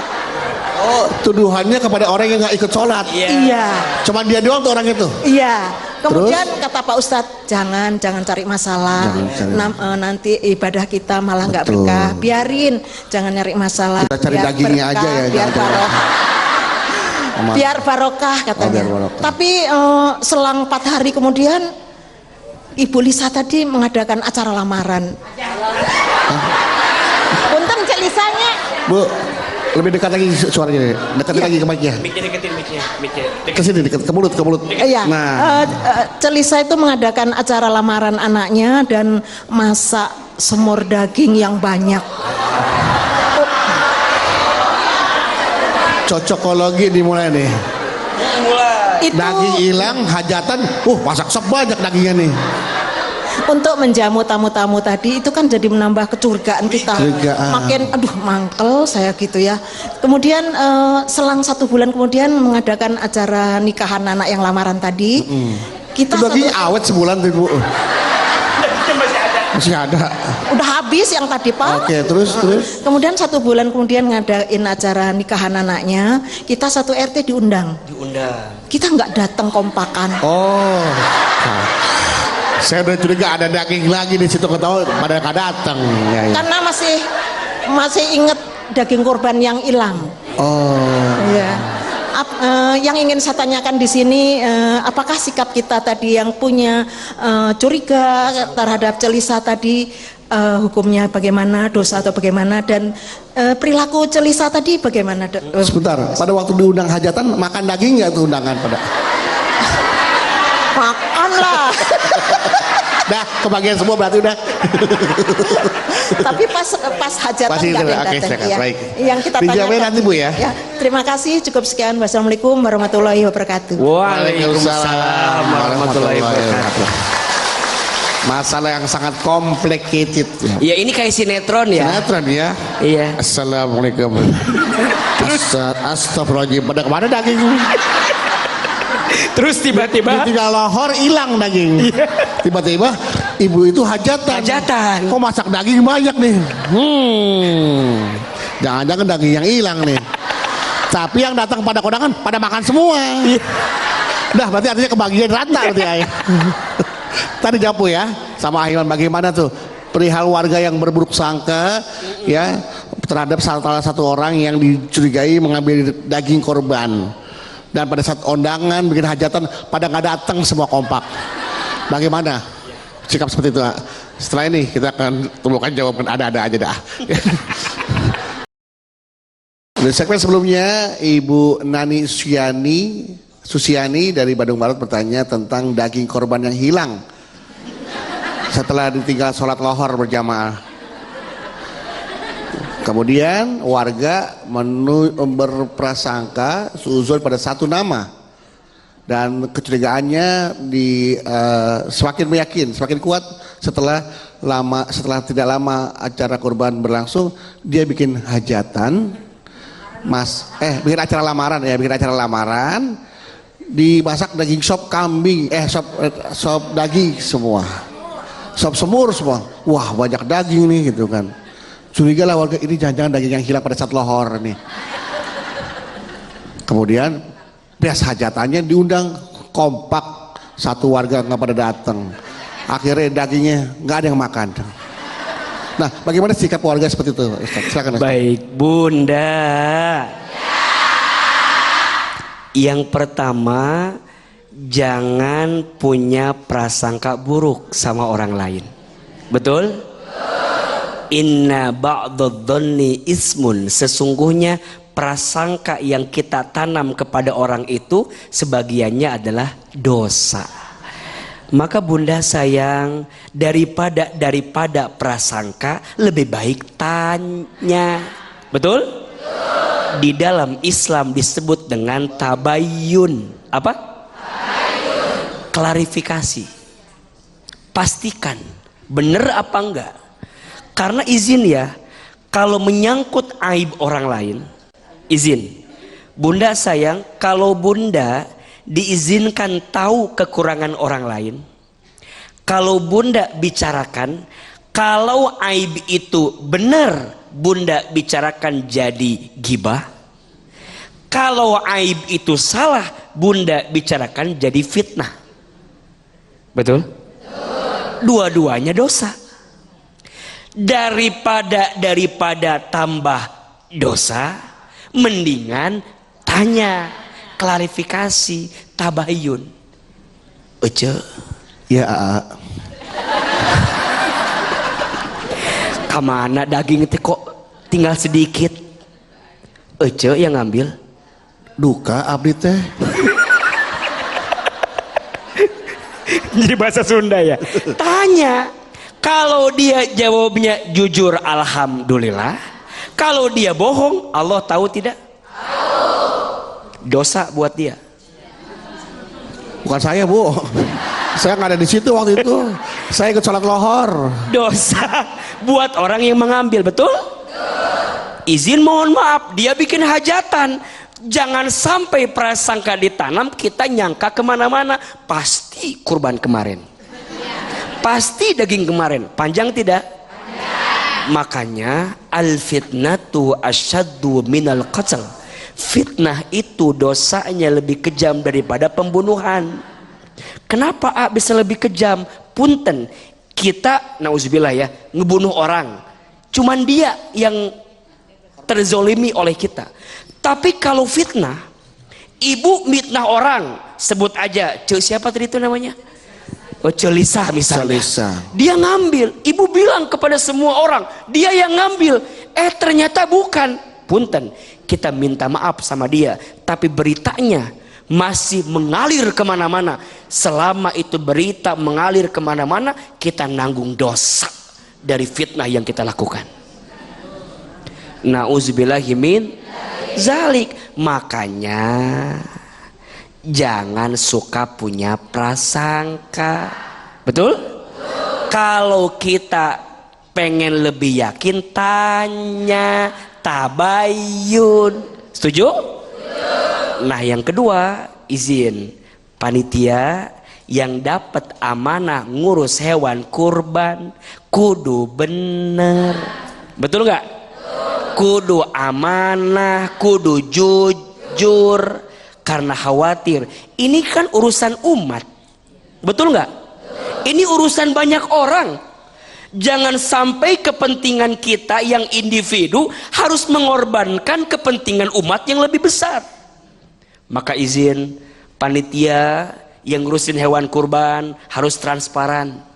Oh tuduhannya kepada orang yang nggak ikut sholat. Iya. Cuman dia doang tuh orang itu. Iya. Kemudian kata Pak Ustadz, jangan cari masalah. Nanti ibadah kita malah nggak Betul. berkah. Biarin, jangan nyari masalah. Kita cari Biar dagingnya berkah, aja ya, Biar jangan barokah. Biar barokah katanya. biar barokah. Tapi selang 4 hari kemudian Ibu Lisa tadi mengadakan acara lamaran. Punten Cek Lisanya. Bu, lebih dekat lagi suaranya, deketin lagi ke mic-nya. Deketin mic-nya. Ke sini dekat ke mulut. Iya. Nah, Celisa itu mengadakan acara lamaran anaknya dan masak semur daging yang banyak. cocokologi dimulai nih. Itu Daging hilang, hajatan, masak sop banyak dagingnya nih. untuk menjamu tamu-tamu tadi itu kan jadi menambah kecurigaan kita. Kecurigaan. Makin aduh mangkel saya gitu ya. Kemudian selang 1 bulan kemudian mengadakan acara nikahan anak yang lamaran tadi. Kita Itu dagingnya awet sebulan tuh Bu. Masih ada. udah habis yang tadi Pak. Oke, terus. Kemudian 1 bulan kemudian ngadain acara nikahan anaknya, kita satu RT diundang. Kita nggak datang kompakan. Oh. Nah, saya udah curiga ada daging lagi di situ, ketahui pada nggak datang. Ya. Karena masih inget daging korban yang hilang. Oh. Iya. Yang ingin saya tanyakan di sini, apakah sikap kita tadi yang punya curiga terhadap celisa tadi, hukumnya bagaimana, dosa atau bagaimana, dan perilaku celisa tadi bagaimana? Sebentar, pada waktu diundang hajatan makan daging nggak tuh undangan pada? Makan lah. Dah kebagian semua berarti udah. Tapi pas hajatan Pasti nggak ada yang oke, datang silakan, ya. baik. Yang kita Dijawabin tanyakan nanti, Bu, ya. Terima kasih, cukup sekian. Wassalamualaikum warahmatullahi wabarakatuh. Waalaikumsalam warahmatullahi wabarakatuh. Masalah yang sangat complicated. Ya ini kayak sinetron ya. Sinetron ya. Iya. Assalamualaikum. Astagfirullahaladzim. Pada kemana daging? Terus tiba-tiba Tinggal lohor hilang daging. Tiba-tiba ibu itu hajatan. hajatan. Kok masak daging banyak nih? Jangan-jangan daging yang hilang nih. Tapi yang datang pada kondangan pada makan semua. Udah berarti artinya kebagian rata berarti ya. Tadi jawab ya sama Ahilman, bagaimana tuh perihal warga yang berburuk sangka ya terhadap salah satu orang yang dicurigai mengambil daging korban. Dan pada saat undangan bikin hajatan pada nggak datang semua kompak. Bagaimana sikap seperti itu? Setelah ini kita akan temukan jawaban, ada-ada aja dah. Di segmen sebelumnya Ibu Nani Susiani dari Bandung Barat bertanya tentang daging korban yang hilang setelah ditinggal sholat lohor berjamaah. Kemudian warga berprasangka suuzon pada satu nama dan kecurigaannya semakin kuat setelah tidak lama acara kurban berlangsung, dia bikin hajatan, bikin acara lamaran, dimasak daging sop kambing, sop daging semua, sop semur semua, wah banyak daging nih gitu kan. Curigalah warga ini jangan-jangan daging yang hilang pada saat lohor nih. Kemudian pas hajatannya diundang kompak, satu warga nggak pada datang. Akhirnya dagingnya nggak ada yang makan. Nah, bagaimana sikap warga seperti itu, Ustaz? Silakan, Ustaz. Baik, Bunda. Yang pertama, jangan punya prasangka buruk sama orang lain. Betul? Inna ba'dadh-dhanni ismun, sesungguhnya prasangka yang kita tanam kepada orang itu sebagiannya adalah dosa. Maka Bunda sayang, daripada prasangka lebih baik tanya. Betul? Di dalam Islam disebut dengan tabayyun. Apa? Tabayyun. Klarifikasi. Pastikan benar apa enggak. Karena izin ya, kalau menyangkut aib orang lain, izin. Bunda sayang, kalau Bunda diizinkan tahu kekurangan orang lain, kalau Bunda bicarakan, kalau aib itu benar Bunda bicarakan jadi gibah, kalau aib itu salah Bunda bicarakan jadi fitnah. Betul? Dua-duanya dosa. Daripada tambah dosa, mendingan tanya, klarifikasi, tabayun. Ece, ya kemana daging itu kok tinggal sedikit? Ece yang ngambil. Duka abdi teh. Jadi bahasa Sunda ya. Tanya. Kalau dia jawabnya jujur, alhamdulillah. Kalau dia bohong, Allah tahu tidak? Tahu. Dosa buat dia. Bukan saya, Bu. Saya nggak ada di situ waktu itu. Saya ikut sholat lohor. Dosa buat orang yang mengambil, betul? Izin mohon maaf, dia bikin hajatan. Jangan sampai prasangka ditanam, kita nyangka kemana-mana. Pasti kurban kemarin. Pasti daging kemarin. Panjang tidak? Panjang. Makanya al fitnatu asyaddu minal qatl. Fitnah itu dosanya lebih kejam daripada pembunuhan. Kenapa bisa lebih kejam? Punten, kita nauzubillah ya, ngebunuh orang. Cuman dia yang terzolimi oleh kita. Tapi kalau fitnah, Ibu mitnah orang, sebut aja siapa tadi itu namanya, Celisah misalnya. Dia ngambil, ibu bilang kepada semua orang dia yang ngambil, ternyata bukan. Punten, kita minta maaf sama dia, tapi beritanya masih mengalir kemana-mana. Selama itu berita mengalir kemana-mana, kita nanggung dosa dari fitnah yang kita lakukan. Nauzubillahi min zalik. Makanya jangan suka punya prasangka. Betul? Kalau kita pengen lebih yakin, tanya, tabayun. Setuju? Nah, yang kedua, izin panitia yang dapat amanah ngurus hewan kurban kudu bener. Betul nggak? Kudu amanah, kudu jujur, karena khawatir ini kan urusan umat. Betul nggak? Ini urusan banyak orang. Jangan sampai kepentingan kita yang individu harus mengorbankan kepentingan umat yang lebih besar. Maka izin panitia yang ngurusin hewan kurban harus transparan.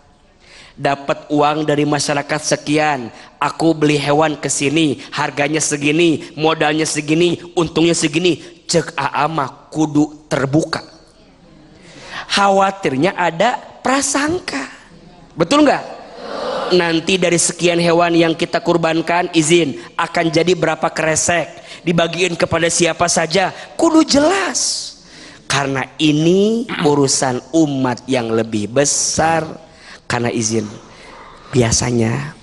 Dapat uang dari masyarakat sekian, aku beli hewan ke sini, harganya segini, modalnya segini, untungnya segini. Cek mah kudu terbuka. Khawatirnya ada prasangka. Betul nggak? Nanti dari sekian hewan yang kita kurbankan, izin akan jadi berapa kresek, dibagiin kepada siapa saja, kudu jelas. Karena ini urusan umat yang lebih besar. Karena izin, biasanya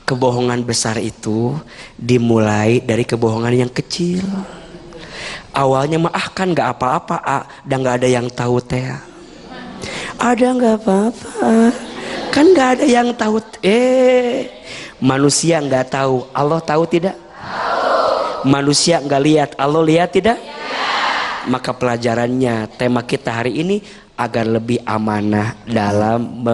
kebohongan besar itu dimulai dari kebohongan yang kecil. Awalnya mah kan nggak apa-apa, dan nggak ada yang tahu teh. Ada nggak apa-apa, kan nggak ada yang tahu. Manusia nggak tahu, Allah tahu tidak? Tahu. Manusia nggak lihat, Allah lihat tidak? Ya. Maka pelajarannya, tema kita hari ini agar lebih amanah dalam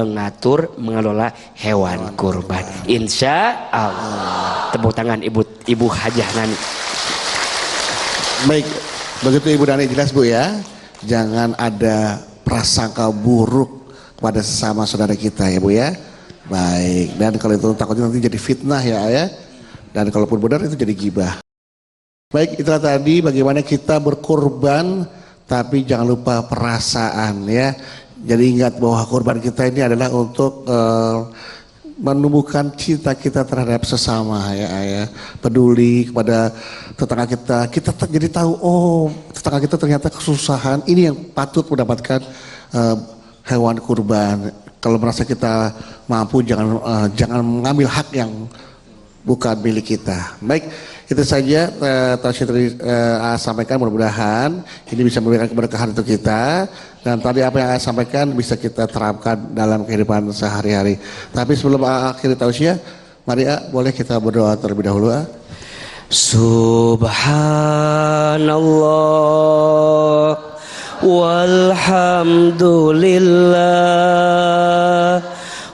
mengelola hewan kurban. Insya Allah. Tepuk tangan Ibu Hajah Nani. Baik, begitu Ibu Nani jelas Bu ya. Jangan ada prasangka buruk kepada sesama saudara kita ya Bu ya. Baik, dan kalau itu takutnya nanti jadi fitnah ya. Dan kalaupun benar itu jadi gibah. Baik, itulah tadi bagaimana kita berkorban, tapi jangan lupa perasaan ya. Jadi ingat bahwa kurban kita ini adalah untuk menumbuhkan cinta kita terhadap sesama ya. Peduli kepada tetangga kita. Kita jadi tahu, oh tetangga kita ternyata kesusahan. Ini yang patut mendapatkan hewan kurban. Kalau merasa kita mampu, jangan mengambil hak yang bukan milik kita. Baik. Itu saja tausiah sampaikan, mudah-mudahan ini bisa memberikan keberkahan untuk kita, dan tadi apa yang saya sampaikan bisa kita terapkan dalam kehidupan sehari-hari. Tapi sebelum akhir tausiah, mari boleh kita berdoa terlebih dahulu. Subhanallah walhamdulillah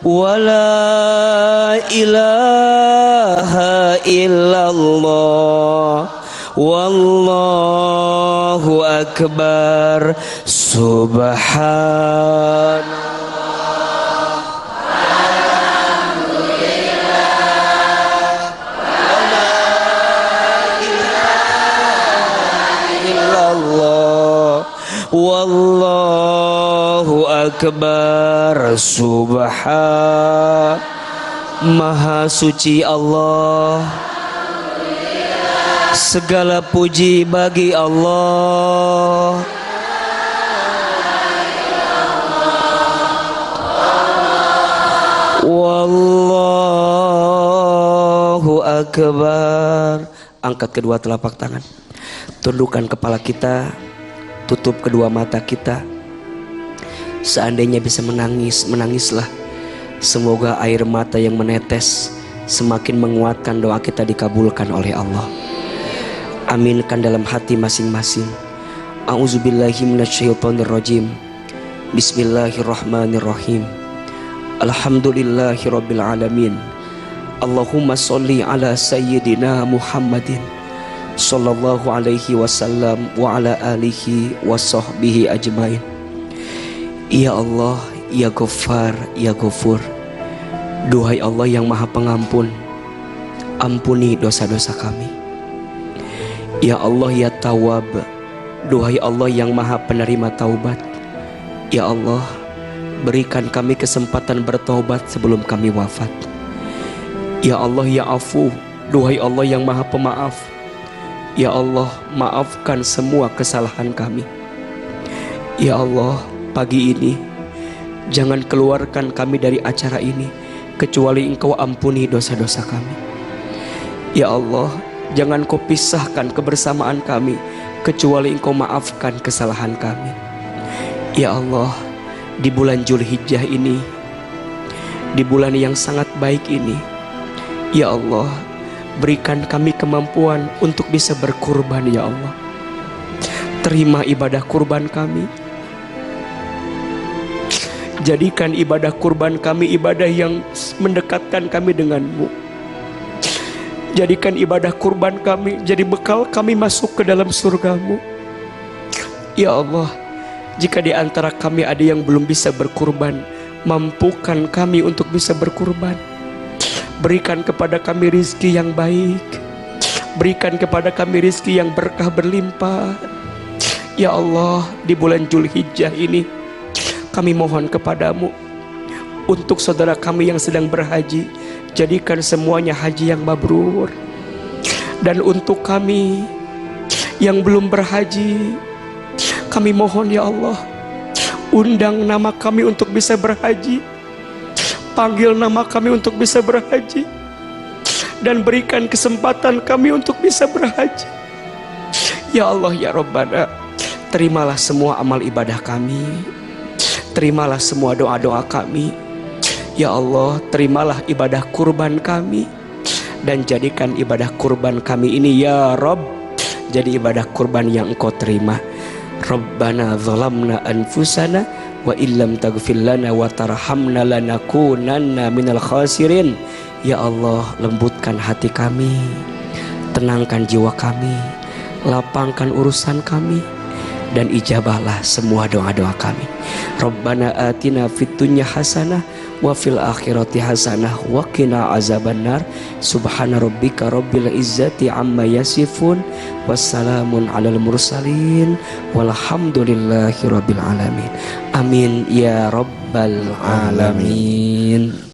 wala ilaha illallah wallahu akbar. Subhanallah wallahu akbar. Subhan Maha suci Allah, segala puji bagi Allah. Wallahu akbar. Angkat kedua telapak tangan, tundukkan kepala kita, tutup kedua mata kita. Seandainya bisa menangis, menangislah. Semoga air mata yang menetes semakin menguatkan doa kita dikabulkan oleh Allah. Aminkan dalam hati masing-masing. A'udzubillahi minasyaitonirrajim. Bismillahirrahmanirrahim. Alhamdulillahirabbil alamin. Allahumma sholli ala sayyidina Muhammadin sallallahu alaihi wasallam wa ala alihi wa sahbihi ajmain. Ya Allah, ya Ghaffar, ya Ghafur. Duhai Allah yang Maha Pengampun, ampuni dosa-dosa kami. Ya Allah, ya Tawwab. Duhai Allah yang Maha Penerima taubat. Ya Allah, berikan kami kesempatan bertaubat sebelum kami wafat. Ya Allah, ya Afu. Duhai Allah yang Maha Pemaaf. Ya Allah, maafkan semua kesalahan kami. Ya Allah, pagi ini jangan keluarkan kami dari acara ini kecuali Engkau ampuni dosa-dosa kami. Ya Allah, jangan Kau pisahkan kebersamaan kami kecuali Engkau maafkan kesalahan kami. Ya Allah, di bulan Zulhijjah ini, di bulan yang sangat baik ini, ya Allah, berikan kami kemampuan untuk bisa berkurban. Ya Allah, terima ibadah kurban kami. Jadikan ibadah kurban kami ibadah yang mendekatkan kami denganmu. Jadikan ibadah kurban kami jadi bekal kami masuk ke dalam surgamu. Ya Allah, jika di antara kami ada yang belum bisa berkurban, mampukan kami untuk bisa berkurban. Berikan kepada kami rizki yang baik. Berikan kepada kami rizki yang berkah berlimpah. Ya Allah, di bulan Zulhijjah ini kami mohon kepadamu untuk saudara kami yang sedang berhaji, jadikan semuanya haji yang mabrur. Dan untuk kami yang belum berhaji, kami mohon ya Allah, undang nama kami untuk bisa berhaji, panggil nama kami untuk bisa berhaji, dan berikan kesempatan kami untuk bisa berhaji. Ya Allah, ya Rabbana, terimalah semua amal ibadah kami, terimalah semua doa-doa kami. Ya Allah, terimalah ibadah kurban kami, dan jadikan ibadah kurban kami ini ya Rabb jadi ibadah kurban yang Engkau terima. Rabbana zalamna anfusana wa illam taghfir lana wa tarhamna lanakunanna minal khasirin. Ya Allah, lembutkan hati kami, tenangkan jiwa kami, lapangkan urusan kami, dan ijabahlah semua doa-doa kami. Rabbana atina fid dunya hasanah wa fil akhirati hasanah wa qina azabannar. Subhana rabbika rabbil izzati amma yasifun, wassalamun alal mursalin, walhamdulillahi rabbil alamin. Amin ya rabbal alamin.